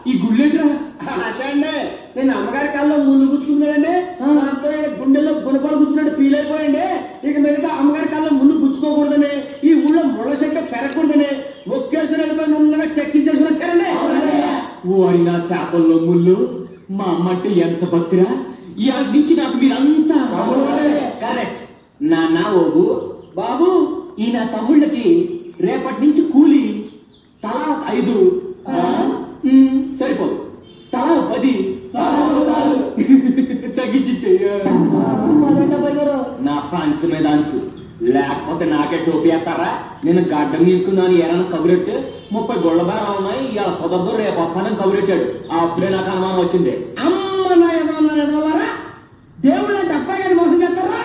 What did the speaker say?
ఈ గుళ్ళేట్రా? అదే అండి, నేను అమ్మగారి కాల్లో ముళ్ళు గుచ్చుకున్నాడండి. గుండెల్లో గుణపాలు గుచ్చుకున్నట్టు ఫీల్ అయిపోయండి. ఇక మీదగా అమ్మగారి కాల్లో ముళ్ళు గుచ్చుకోకూడదని, ఈ ఊళ్ళో ముళ్ళ చెట్టు పెరగకూడదని ఒకేసారి వెళ్ళిపోయి నున్నగా చెక్కించేసుకుని వచ్చారండి. ఓరి నా చేపల్లో ముళ్ళు, మా అమ్మ అంటే ఎంత భక్తిరా! ఇవాళ నుంచి నాకు మీరంతా కరెక్ట్. నాన్న ఓబు బాబు, ఈ నా తమ్ముళ్ళకి రేపటి నుంచి కూలి తలా 5 సరిపోదు, తలా 10 తగ్గించి నా పంచ మీద అంచు, లేకపోతే నాకే టోపీ వేస్తారా? నేను గడ్డం గీసుకుందాని ఏమైనా కబురెట్టు 30 గొళ్ళ బాగా ఉన్నాయి, ఇవాళ కుదరదు రేపు వస్తానని కబురెట్టాడు. అప్పుడే నాకు అనుమానం వచ్చింది. అమ్మ నా ఏమన్నారా, దేవుళ్ళ అంటే అబ్బాయి గారిని మోసం చేస్తారా?